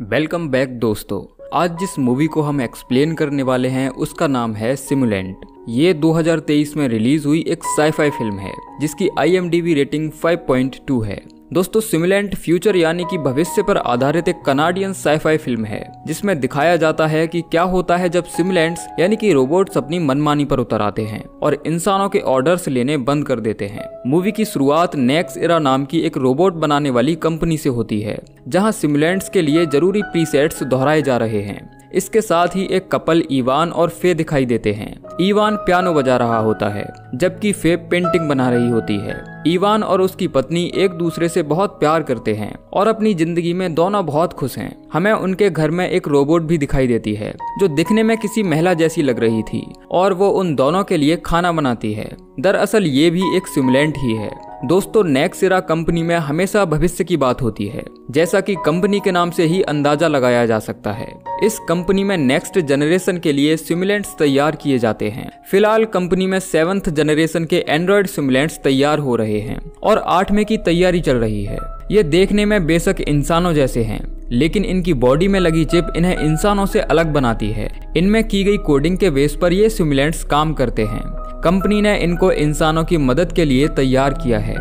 Welcome back दोस्तों। आज जिस मूवी को हम एक्सप्लेन करने वाले हैं उसका नाम है सिमुलेंट। ये 2023 में रिलीज हुई एक साई-फाई फिल्म है जिसकी IMDb रेटिंग 5.2 है। दोस्तों सिमुलेंट फ्यूचर यानी कि भविष्य पर आधारित एक कनाडियन साई-फाई फिल्म है जिसमें दिखाया जाता है कि क्या होता है जब सिमुलेंट्स यानी कि रोबोट्स अपनी मनमानी पर उतर आते हैं और इंसानों के ऑर्डर्स लेने बंद कर देते हैं। मूवी की शुरुआत नेक्स्ट एरा नाम की एक रोबोट बनाने वाली कंपनी से होती है जहां सिमुलेंट्स के लिए जरूरी प्रीसेट्स दोहराए जा रहे हैं। इसके साथ ही एक कपल इवान और फे दिखाई देते हैं। इवान पियानो बजा रहा होता है जबकि फे पेंटिंग बना रही होती है। इवान और उसकी पत्नी एक दूसरे से बहुत प्यार करते हैं और अपनी जिंदगी में दोनों बहुत खुश हैं। हमें उनके घर में एक रोबोट भी दिखाई देती है जो दिखने में किसी महिला जैसी लग रही थी और वो उन दोनों के लिए खाना बनाती है। दरअसल ये भी एक सिमुलेंट ही है। दोस्तों नेक्स्ट एरा कंपनी में हमेशा भविष्य की बात होती है, जैसा कि कंपनी के नाम से ही अंदाजा लगाया जा सकता है। इस कंपनी में नेक्स्ट जनरेशन के लिए सिमुलेंट्स तैयार किए जाते हैं। फिलहाल कंपनी में 7th जनरेशन के एंड्रॉयड सिमुलेंट्स तैयार हो रहे हैं और 8वें की तैयारी चल रही है। ये देखने में बेशक इंसानों जैसे हैं, लेकिन इनकी बॉडी में लगी चिप इन्हें इंसानों से अलग बनाती है। इनमें की गई कोडिंग के बेस पर ये सिमुलेंट्स काम करते हैं। कंपनी ने इनको इंसानों की मदद के लिए तैयार किया है।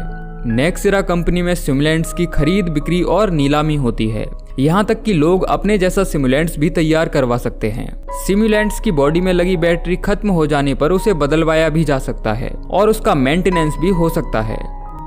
नेक्स्ट एरा कंपनी में सिमुलेंट्स की खरीद बिक्री और नीलामी होती है। यहाँ तक कि लोग अपने जैसा सिमुलेंट्स भी तैयार करवा सकते हैं। सिमुलेंट्स की बॉडी में लगी बैटरी खत्म हो जाने पर उसे बदलवाया भी जा सकता है और उसका मेंटेनेंस भी हो सकता है।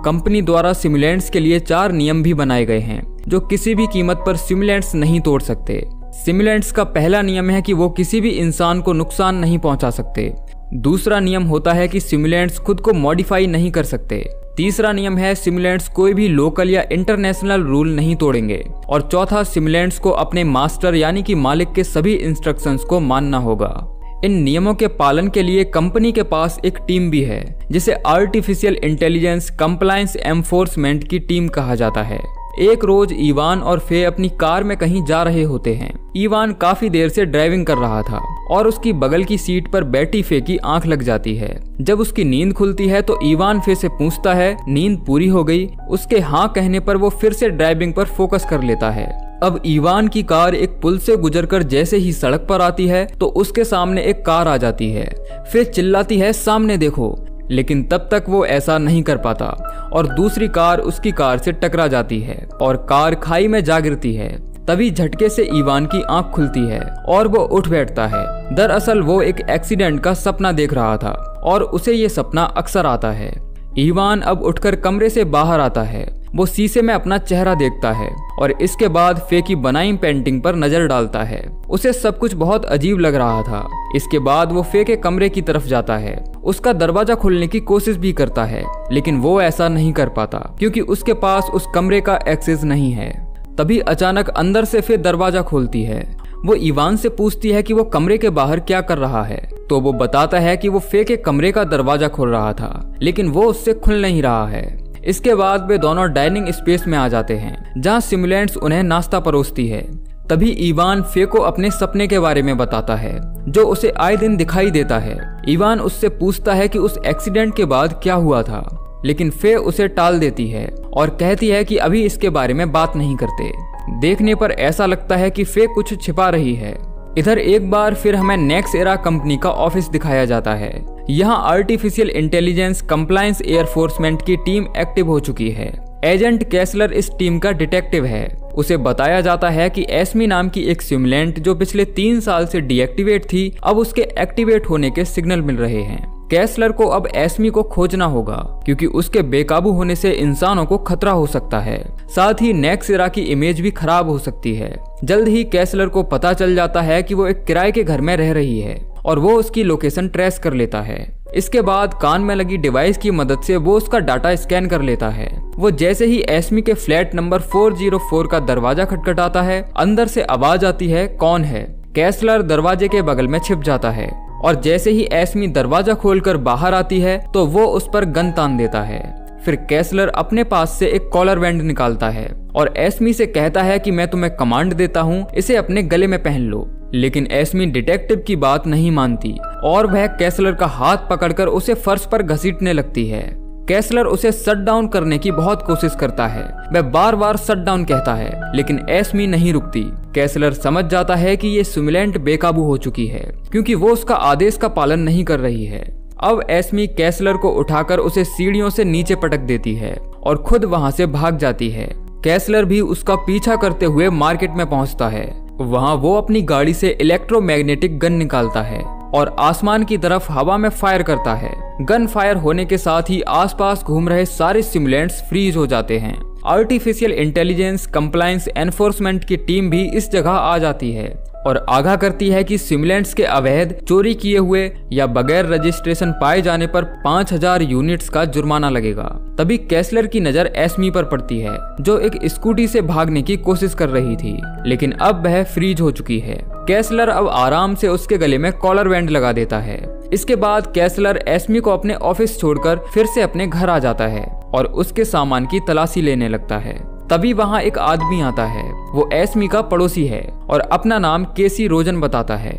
कंपनी द्वारा सिमुलेंट्स के लिए 4 नियम भी बनाए गए हैं जो किसी भी कीमत पर सिमुलेंट्स नहीं तोड़ सकते। सिमुलेंट्स का पहला नियम है कि वो किसी भी इंसान को नुकसान नहीं पहुंचा सकते। दूसरा नियम होता है कि सिमुलेंट्स खुद को मॉडिफाई नहीं कर सकते। तीसरा नियम है सिमुलेंट्स कोई भी लोकल या इंटरनेशनल रूल नहीं तोड़ेंगे। और चौथा, सिमुलेंट्स को अपने मास्टर यानी कि मालिक के सभी इंस्ट्रक्शंस को मानना होगा। इन नियमों के पालन के लिए कंपनी के पास एक टीम भी है जिसे आर्टिफिशियल इंटेलिजेंस कंप्लायंस एनफोर्समेंट की टीम कहा जाता है। एक रोज इवान और फे अपनी कार में कहीं जा रहे होते हैं। इवान काफी देर से ड्राइविंग कर रहा था और उसकी बगल की सीट पर बैठी फे की आंख लग जाती है। जब उसकी नींद खुलती है तो इवान फे से पूछता है नींद पूरी हो गई। उसके हाँ कहने पर वो फिर से ड्राइविंग पर फोकस कर लेता है। अब इवान की कार एक पुल से गुजरकर जैसे ही सड़क पर आती है तो उसके सामने एक कार आ जाती है। फिर चिल्लाती है सामने देखो, लेकिन तब तक वो ऐसा नहीं कर पाता और दूसरी कार उसकी कार से टकरा जाती है और कार खाई में जा गिरती है। तभी झटके से इवान की आंख खुलती है और वो उठ बैठता है। दरअसल वो एक एक्सीडेंट का सपना देख रहा था और उसे ये सपना अक्सर आता है। इवान अब उठकर कमरे से बाहर आता है। वो शीशे में अपना चेहरा देखता है और इसके बाद फे की बनाई पेंटिंग पर नजर डालता है। उसे सब कुछ बहुत अजीब लग रहा था। इसके बाद वो फे के कमरे की तरफ जाता है। उसका दरवाजा खोलने की कोशिश भी करता है, लेकिन वो ऐसा नहीं कर पाता क्योंकि उसके पास उस कमरे का एक्सेस नहीं है। तभी अचानक अंदर से फे दरवाजा खोलती है। वो इवान से पूछती है कि वो कमरे के बाहर क्या कर रहा है, तो वो बताता है कि वो फे के कमरे का दरवाजा खोल रहा था, लेकिन वो उससे खुल नहीं रहा है। इसके बाद वे दोनों डाइनिंग स्पेस में आ जाते हैं जहां सिमुलेंट्स उन्हें नाश्ता परोसती है। तभी इवान फे को अपने सपने के बारे में बताता है जो उसे आए दिन दिखाई देता है। इवान उससे पूछता है कि उस एक्सीडेंट के बाद क्या हुआ था, लेकिन फे उसे टाल देती है और कहती है कि अभी इसके बारे में बात नहीं करते। देखने पर ऐसा लगता है कि फे कुछ छिपा रही है। इधर एक बार फिर हमें नेक्स्ट एरा कंपनी का ऑफिस दिखाया जाता है। यहाँ आर्टिफिशियल इंटेलिजेंस कंप्लायंस एयरफोर्समेंट की टीम एक्टिव हो चुकी है। एजेंट कैसलर इस टीम का डिटेक्टिव है। उसे बताया जाता है कि एस्मी नाम की एक सिमुलेंट जो पिछले 3 साल से डीएक्टिवेट थी, अब उसके एक्टिवेट होने के सिग्नल मिल रहे हैं। कैसलर को अब एस्मी को खोजना होगा क्योंकि उसके बेकाबू होने से इंसानों को खतरा हो सकता है। साथ ही नेक्स्ट एरा की इमेज भी खराब हो सकती है। जल्द ही कैसलर को पता चल जाता है कि वो एक किराए के घर में रह रही है और वो उसकी लोकेशन ट्रेस कर लेता है। इसके बाद कान में लगी डिवाइस की मदद से वो उसका डाटा स्कैन कर लेता है। वो जैसे ही एस्मी के फ्लैट नंबर 404 का दरवाजा खटखटाता है, अंदर से आवाज आती है कौन है। कैसलर दरवाजे के बगल में छिप जाता है और जैसे ही एस्मी दरवाजा खोलकर बाहर आती है तो वो उस पर गन तान देता है। फिर कैसलर अपने पास से एक कॉलर बैंड निकालता है और एस्मी से कहता है कि मैं तुम्हें कमांड देता हूँ, इसे अपने गले में पहन लो। लेकिन एस्मी डिटेक्टिव की बात नहीं मानती और वह कैसलर का हाथ पकड़कर उसे फर्श पर घसीटने लगती है। कैसलर उसे शट डाउन करने की बहुत कोशिश करता है। वह बार बार शट डाउन कहता है, लेकिन एस्मी नहीं रुकती। कैसलर समझ जाता है कि ये सिमुलेंट बेकाबू हो चुकी है क्योंकि वो उसका आदेश का पालन नहीं कर रही है। अब एस्मी कैसलर को उठाकर उसे सीढ़ियों से नीचे पटक देती है और खुद वहां से भाग जाती है। कैसलर भी उसका पीछा करते हुए मार्केट में पहुंचता है। वहां वो अपनी गाड़ी से इलेक्ट्रोमैग्नेटिक गन निकालता है और आसमान की तरफ हवा में फायर करता है। गन फायर होने के साथ ही आसपास घूम रहे सारे सिमुलेंट्स फ्रीज हो जाते हैं। आर्टिफिशियल इंटेलिजेंस कंप्लायंस एनफोर्समेंट की टीम भी इस जगह आ जाती है और आगाह करती है कि सिमुलेंट्स के अवैध चोरी किए हुए या बगैर रजिस्ट्रेशन पाए जाने पर 5000 यूनिट्स का जुर्माना लगेगा। तभी कैसलर की नजर एस्मी पर पड़ती है जो एक स्कूटी से भागने की कोशिश कर रही थी, लेकिन अब वह फ्रीज हो चुकी है। कैसलर अब आराम से उसके गले में कॉलर बैंड लगा देता है। इसके बाद कैसलर एस्मी को अपने ऑफिस छोड़कर फिर से अपने घर आ जाता है और उसके सामान की तलाशी लेने लगता है। तभी वहां एक आदमी आता है। वो एस्मी का पड़ोसी है और अपना नाम केसी रोजन बताता है।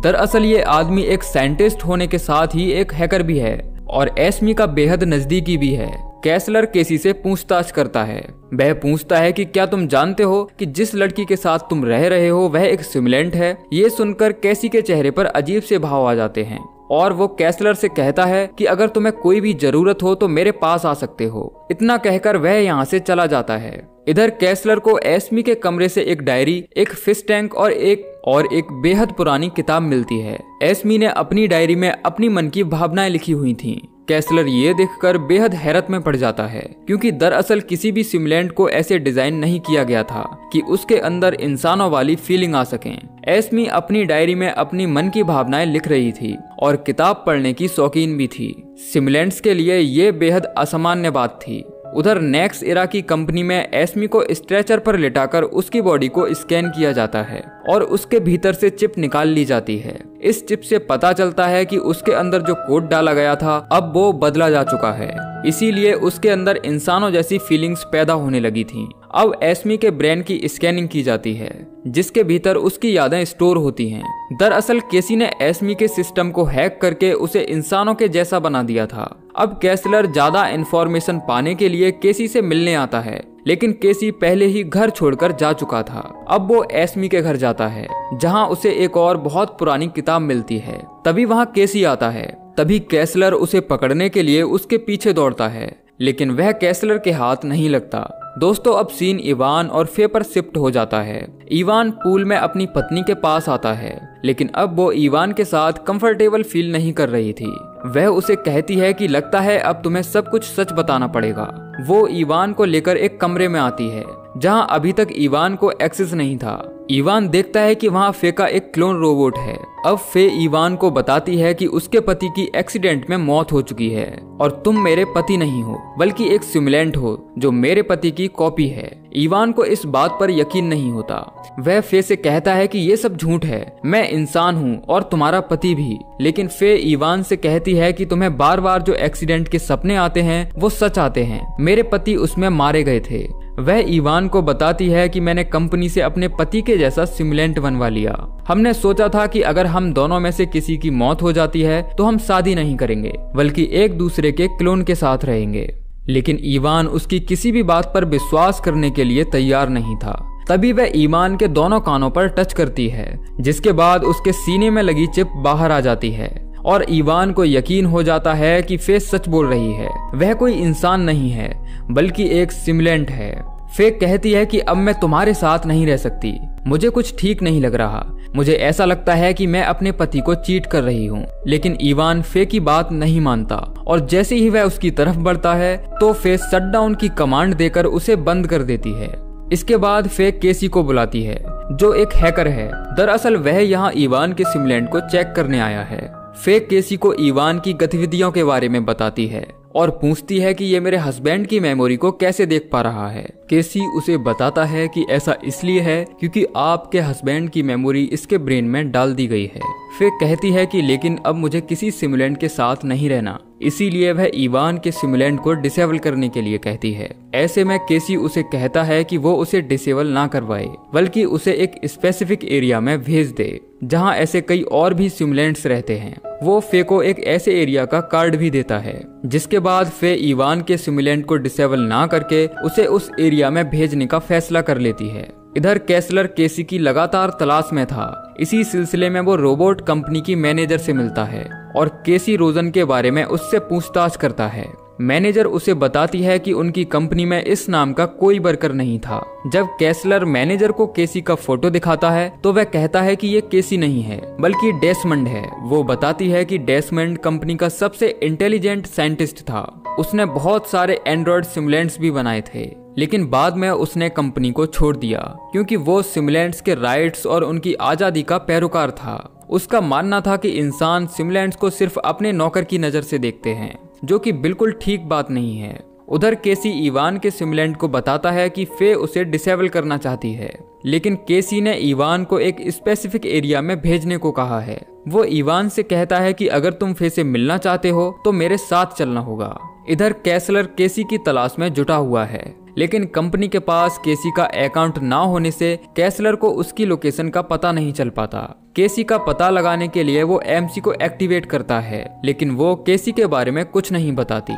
दरअसल ये आदमी एक साइंटिस्ट होने के साथ ही एक हैकर भी है और एस्मी का बेहद नजदीकी भी है। कैसलर केसी से पूछताछ करता है। वह पूछता है कि क्या तुम जानते हो कि जिस लड़की के साथ तुम रह रहे हो वह एक सिमुलेंट है। ये सुनकर केसी के चेहरे पर अजीब से भाव आ जाते हैं और वो कैसलर से कहता है कि अगर तुम्हें कोई भी जरूरत हो तो मेरे पास आ सकते हो। इतना कहकर वह यहाँ से चला जाता है। इधर कैसलर को एस्मी के कमरे से एक डायरी, एक फिश टैंक और एक बेहद पुरानी किताब मिलती है। एस्मी ने अपनी डायरी में अपनी मन की भावनाएं लिखी हुई थीं। कैसलर ये देखकर बेहद हैरत में पड़ जाता है क्योंकि दरअसल किसी भी सिमुलेंट को ऐसे डिजाइन नहीं किया गया था कि उसके अंदर इंसानों वाली फीलिंग आ सकें। एस्मी अपनी डायरी में अपनी मन की भावनाएं लिख रही थी और किताब पढ़ने की शौकीन भी थी। सिमुलेंट्स के लिए ये बेहद असामान्य बात थी। उधर नेक्स्ट इरा की कंपनी में एस्मी को स्ट्रेचर पर लिटाकर उसकी बॉडी को स्कैन किया जाता है और उसके भीतर से चिप निकाल ली जाती है। इस चिप से पता चलता है कि उसके अंदर जो कोड डाला गया था अब वो बदला जा चुका है, इसीलिए उसके अंदर इंसानों जैसी फीलिंग्स पैदा होने लगी थीं। अब एस्मी के ब्रेन की स्कैनिंग की जाती है जिसके भीतर उसकी यादें स्टोर होती हैं। दरअसल केसी ने एस्मी के सिस्टम को हैक करके उसे इंसानों के जैसा बना दिया था। अब कैसलर ज्यादा इंफॉर्मेशन पाने के लिए केसी से मिलने आता है, लेकिन केसी पहले ही घर छोड़कर जा चुका था। अब वो एस्मी के घर जाता है जहां उसे एक और बहुत पुरानी किताब मिलती है। तभी वहां केसी आता है। तभी कैसलर उसे पकड़ने के लिए उसके पीछे दौड़ता है, लेकिन वह कैसलर के हाथ नहीं लगता। दोस्तों अब सीन इवान और फे पर शिफ्ट हो जाता है। इवान पूल में अपनी पत्नी के पास आता है, लेकिन अब वो इवान के साथ कंफर्टेबल फील नहीं कर रही थी। वह उसे कहती है कि लगता है अब तुम्हें सब कुछ सच बताना पड़ेगा। वो इवान को लेकर एक कमरे में आती है जहां अभी तक इवान को एक्सेस नहीं था। इवान देखता है कि वहां फे का एक क्लोन रोबोट है। अब फे इवान को बताती है कि उसके पति की एक्सीडेंट में मौत हो चुकी है और तुम मेरे पति नहीं हो बल्कि एक सिमुलेंट हो जो मेरे पति की कॉपी है। इवान को इस बात पर यकीन नहीं होता। वह फे से कहता है कि ये सब झूठ है, मैं इंसान हूँ और तुम्हारा पति भी। लेकिन फे इवान से कहती है कि तुम्हें बार बार जो एक्सीडेंट के सपने आते हैं वो सच आते हैं, मेरे पति उसमें मारे गए थे। वह इवान को बताती है कि मैंने कंपनी से अपने पति के जैसा सिमुलेंट बनवा लिया। हमने सोचा था कि अगर हम दोनों में से किसी की मौत हो जाती है तो हम शादी नहीं करेंगे बल्कि एक दूसरे के क्लोन के साथ रहेंगे। लेकिन इवान उसकी किसी भी बात पर विश्वास करने के लिए तैयार नहीं था। तभी वह ईमान के दोनों कानों पर टच करती है, जिसके बाद उसके सीने में लगी चिप बाहर आ जाती है और इवान को यकीन हो जाता है कि फे सच बोल रही है। वह कोई इंसान नहीं है बल्कि एक सिमुलेंट है। फे कहती है कि अब मैं तुम्हारे साथ नहीं रह सकती, मुझे कुछ ठीक नहीं लग रहा। मुझे ऐसा लगता है कि मैं अपने पति को चीट कर रही हूँ। लेकिन इवान फे की बात नहीं मानता और जैसे ही वह उसकी तरफ बढ़ता है तो फे शटडाउन की कमांड देकर उसे बंद कर देती है। इसके बाद फे केसी को बुलाती है जो एक हैकर है। दरअसल वह यहाँ इवान के सिमुलेंट को चेक करने आया है। फे केसी को इवान की गतिविधियों के बारे में बताती है और पूछती है कि ये मेरे हस्बैंड की मेमोरी को कैसे देख पा रहा है। केसी उसे बताता है कि ऐसा इसलिए है क्योंकि आपके हस्बैंड की मेमोरी इसके ब्रेन में डाल दी गई है। फे कहती है कि लेकिन अब मुझे किसी सिमुलेंट के साथ नहीं रहना, इसीलिए वह इवान के सिमुलेंट को डिसेबल करने के लिए कहती है। ऐसे में केसी उसे कहता है कि वो उसे डिसेबल ना करवाए बल्कि उसे एक स्पेसिफिक एरिया में भेज दे जहां ऐसे कई और भी सिमुलेंट्स रहते हैं। वो फे को एक ऐसे एरिया का कार्ड भी देता है, जिसके बाद फे इवान के सिमुलेंट को डिसेबल ना करके उसे उस एरिया में भेजने का फैसला कर लेती है। इधर केसलर केसी की लगातार तलाश में था। इसी सिलसिले में वो रोबोट कंपनी की मैनेजर से मिलता है और केसी रोजन के बारे में उससे पूछताछ करता है। मैनेजर उसे बताती है कि उनकी कंपनी में इस नाम का कोई वर्कर नहीं था। जब केसलर मैनेजर को केसी का फोटो दिखाता है तो वह कहता है कि ये केसी नहीं है बल्कि डेसमंड है। वो बताती है कि डेसमंड कंपनी का सबसे इंटेलिजेंट साइंटिस्ट था। उसने बहुत सारे एंड्रॉयड सिमुलेंट्स भी बनाए थे, लेकिन बाद में उसने कंपनी को छोड़ दिया क्योंकि वो सिमुलेंट्स के राइट्स और उनकी आजादी का पैरोकार था। उसका मानना था कि इंसान सिमुलेंट्स को सिर्फ अपने नौकर की नजर से देखते हैं, जो कि बिल्कुल ठीक बात नहीं है। उधर केसी इवान के सिमुलेंट को बताता है कि फे उसे डिसेबल करना चाहती है, लेकिन केसी ने इवान को एक स्पेसिफिक एरिया में भेजने को कहा है। वो इवान से कहता है कि अगर तुम फे से मिलना चाहते हो तो मेरे साथ चलना होगा। इधर केसलर केसी की तलाश में जुटा हुआ है, लेकिन कंपनी के पास केसी का अकाउंट ना होने से केसलर को उसकी लोकेशन का पता नहीं चल पाता। केसी का पता लगाने के लिए वो एमसी को एक्टिवेट करता है, लेकिन वो केसी के बारे में कुछ नहीं बताती।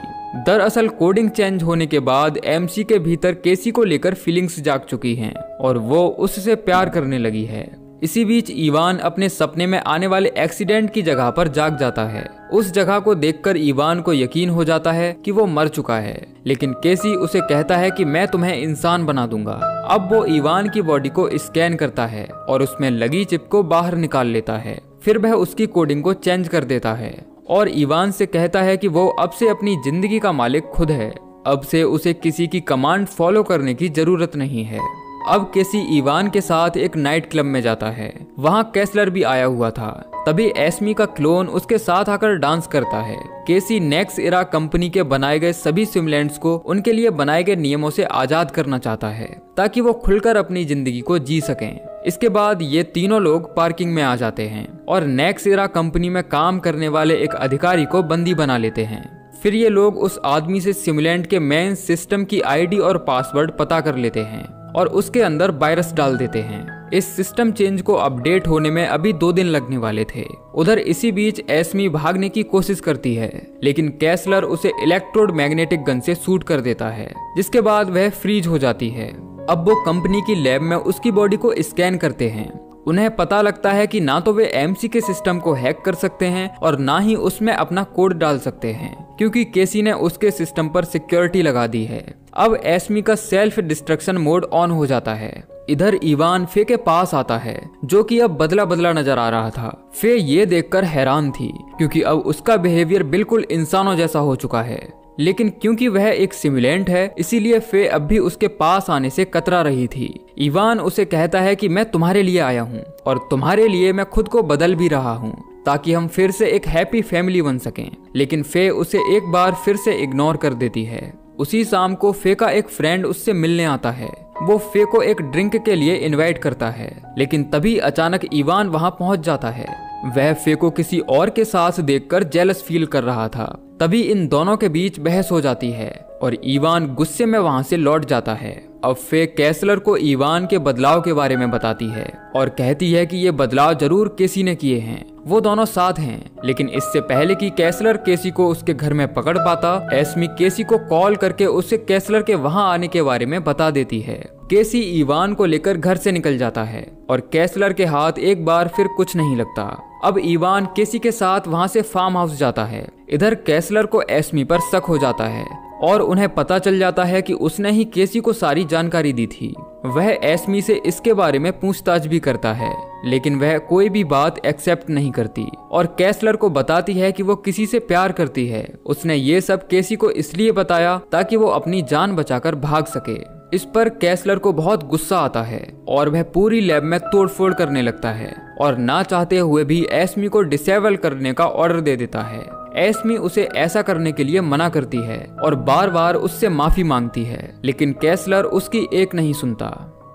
दरअसल कोडिंग चेंज होने के बाद एमसी के भीतर केसी को लेकर फीलिंग्स जाग चुकी हैं और वो उससे प्यार करने लगी है। इसी बीच इवान अपने सपने में आने वाले एक्सीडेंट की जगह पर जाग जाता है। उस जगह को देखकर इवान को यकीन हो जाता है कि वो मर चुका है, लेकिन केसी उसे कहता है कि मैं तुम्हें इंसान बना दूंगा। अब वो इवान की बॉडी को स्कैन करता है और उसमें लगी चिप को बाहर निकाल लेता है। फिर वह उसकी कोडिंग को चेंज कर देता है और इवान से कहता है कि वो अब से अपनी जिंदगी का मालिक खुद है। अब से उसे किसी की कमांड फॉलो करने की जरूरत नहीं है। अब केसी इवान के साथ एक नाइट क्लब में जाता है। वहाँ केसलर भी आया हुआ था। तभी एस्मी का क्लोन उसके साथ आकर डांस करता है। केसी नेक्स्ट एरा कंपनी के बनाए गए सभी सिमुलेंट्स को उनके लिए बनाए गए नियमों से आजाद करना चाहता है ताकि वो खुलकर अपनी जिंदगी को जी सकें। इसके बाद ये तीनों लोग पार्किंग में आ जाते हैं और नेक्स्ट एरा कंपनी में काम करने वाले एक अधिकारी को बंदी बना लेते हैं। फिर ये लोग उस आदमी से सिमुलेंट के मेन सिस्टम की आईडी और पासवर्ड पता कर लेते हैं और उसके अंदर वायरस डाल देते हैं। इस सिस्टम चेंज को अपडेट होने में अभी 2 दिन लगने वाले थे। उधर इसी बीच एस्मी भागने की कोशिश करती है, लेकिन केसलर उसे इलेक्ट्रोड मैग्नेटिक गन से शूट कर देता है, जिसके बाद वह फ्रीज हो जाती है। अब वो कंपनी की लैब में उसकी बॉडी को स्कैन करते हैं। उन्हें पता लगता है कि ना तो वे एमसी के सिस्टम को हैक कर सकते हैं और ना ही उसमें अपना कोड डाल सकते हैं, क्योंकि केसी ने उसके सिस्टम पर सिक्योरिटी लगा दी है। अब एस्मी का सेल्फ डिस्ट्रक्शन मोड ऑन हो जाता है। इधर इवान फे के पास आता है, जो कि अब बदला बदला नजर आ रहा था। फे ये देखकर हैरान थी, क्योंकि अब उसका बिहेवियर बिल्कुल इंसानों जैसा हो चुका है। लेकिन क्योंकि वह एक सिमुलेंट है, इसीलिए फे अब भी उसके पास आने से कतरा रही थी। इवान उसे कहता है कि मैं तुम्हारे लिए आया हूँ और तुम्हारे लिए मैं खुद को बदल भी रहा हूँ ताकि हम फिर से एक हैप्पी फैमिली बन सकें। लेकिन फे उसे एक बार फिर से इग्नोर कर देती है। उसी शाम को फे का एक फ्रेंड उससे मिलने आता है। वो फे को एक ड्रिंक के लिए इनवाइट करता है, लेकिन तभी अचानक इवान वहां पहुंच जाता है। वह फे को किसी और के साथ देखकर जेलस फील कर रहा था। तभी इन दोनों के बीच बहस हो जाती है और इवान गुस्से में वहां से लौट जाता है। अब फे केसलर को इवान के बदलाव के बारे में बताती है और कहती है कि ये बदलाव जरूर केसी ने किए हैं। वो दोनों साथ हैं, लेकिन इससे पहले कि केसलर केसी को उसके घर में पकड़ पाता, एस्मी केसी को कॉल करके उसे केसलर के वहां आने के बारे में बता देती है। केसी इवान को लेकर घर से निकल जाता है और केसलर के हाथ एक बार फिर कुछ नहीं लगता। अब इवान केसी के साथ वहां से फार्म हाउस जाता है। इधर केसलर को एस्मी पर शक हो जाता है और उन्हें पता चल जाता है कि उसने ही केसी को सारी जानकारी दी थी। वह एस्मी से इसके बारे में पूछताछ भी करता है, लेकिन वह कोई भी बात एक्सेप्ट नहीं करती और केसलर को बताती है कि वो किसी से प्यार करती है। उसने ये सब केसी को इसलिए बताया ताकि वो अपनी जान बचाकर भाग सके। इस पर केसलर को बहुत गुस्सा आता है और वह पूरी लैब में तोड़फोड़ करने लगता है और ना चाहते हुए भी एस्मी को डिसेबल करने का ऑर्डर दे देता है। एस्मी उसे ऐसा करने के लिए मना करती है और बार बार उससे माफी मांगती है, लेकिन केसलर उसकी एक नहीं सुनता।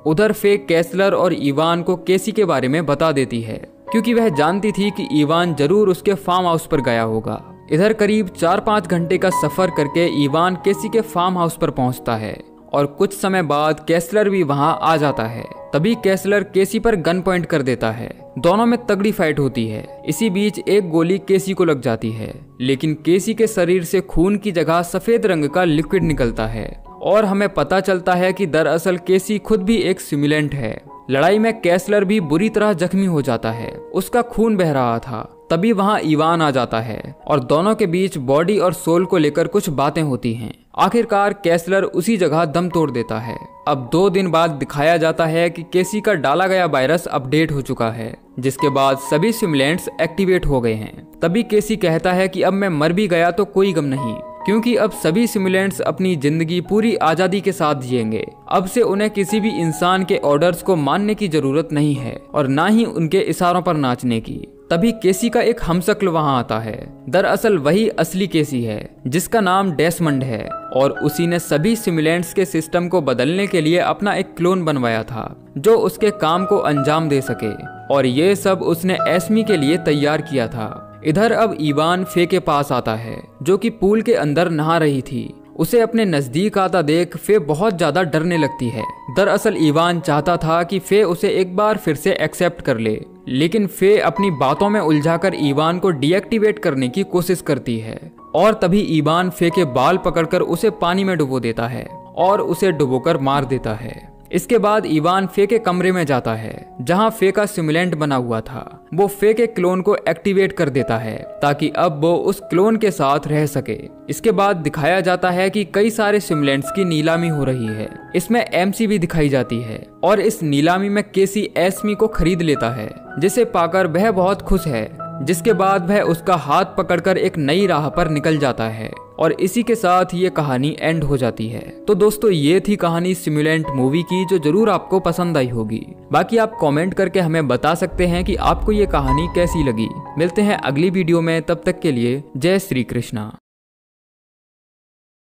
उधर फे केसलर और इवान को केसी के बारे में बता देती है, क्योंकि वह जानती थी कि इवान जरूर उसके फार्म हाउस पर गया होगा। इधर करीब 4-5 घंटे का सफर करके इवान केसी के फार्म हाउस पर पहुंचता है और कुछ समय बाद केसलर भी वहां आ जाता है। तभी केसलर केसी पर गन पॉइंट कर देता है। दोनों में तगड़ी फाइट होती है। इसी बीच एक गोली केसी को लग जाती है, लेकिन केसी के शरीर से खून की जगह सफेद रंग का लिक्विड निकलता है और हमें पता चलता है कि दरअसल केसी खुद भी एक सिमुलेंट है। लड़ाई में कैसलर भी बुरी तरह जख्मी हो जाता है, उसका खून बह रहा था। तभी वहां इवान आ जाता है और दोनों के बीच बॉडी और सोल को लेकर कुछ बातें होती हैं। आखिरकार कैसलर उसी जगह दम तोड़ देता है। अब 2 दिन बाद दिखाया जाता है कि केसी का डाला गया वायरस अपडेट हो चुका है, जिसके बाद सभी सिमुलेंट्स एक्टिवेट हो गए हैं। तभी केसी कहता है कि अब मैं मर भी गया तो कोई गम नहीं, क्योंकि अब सभी सिमुलेंट्स अपनी जिंदगी पूरी आजादी के साथ जिएंगे। अब से उन्हें किसी भी इंसान के ऑर्डर्स को मानने की जरूरत नहीं है और ना ही उनके इशारों पर नाचने की। तभी केसी का एक हमशक्ल वहां आता है। दरअसल वही असली केसी है, जिसका नाम डेसमंड है, और उसी ने सभी सिमुलेंट्स के सिस्टम को बदलने के लिए अपना एक क्लोन बनवाया था जो उसके काम को अंजाम दे सके, और ये सब उसने एस्मी के लिए तैयार किया था। इधर अब इवान फे के पास आता है, जो कि पूल के अंदर नहा रही थी। उसे अपने नजदीक आता देख फे बहुत ज्यादा डरने लगती है। दरअसल इवान चाहता था कि फे उसे एक बार फिर से एक्सेप्ट कर ले, लेकिन फे अपनी बातों में उलझाकर इवान को डीएक्टिवेट करने की कोशिश करती है। और तभी इवान फे के बाल पकड़कर उसे पानी में डुबो देता है और उसे डुबोकर मार देता है। इसके बाद इवान फे के कमरे में जाता है, जहां फे का सिमुलेंट बना हुआ था। वो फे के क्लोन को एक्टिवेट कर देता है ताकि अब वो उस क्लोन के साथ रह सके। इसके बाद दिखाया जाता है कि कई सारे सिमुलेंट्स की नीलामी हो रही है। इसमें एमसी भी दिखाई जाती है और इस नीलामी में केसी एस्मी को खरीद लेता है, जिसे पाकर वह बहुत खुश है। जिसके बाद वह उसका हाथ पकड़कर एक नई राह पर निकल जाता है और इसी के साथ ये कहानी एंड हो जाती है। तो दोस्तों, ये थी कहानी सिमुलेंट मूवी की, जो जरूर आपको पसंद आई होगी। बाकी आप कमेंट करके हमें बता सकते हैं कि आपको ये कहानी कैसी लगी। मिलते हैं अगली वीडियो में, तब तक के लिए जय श्री कृष्णा।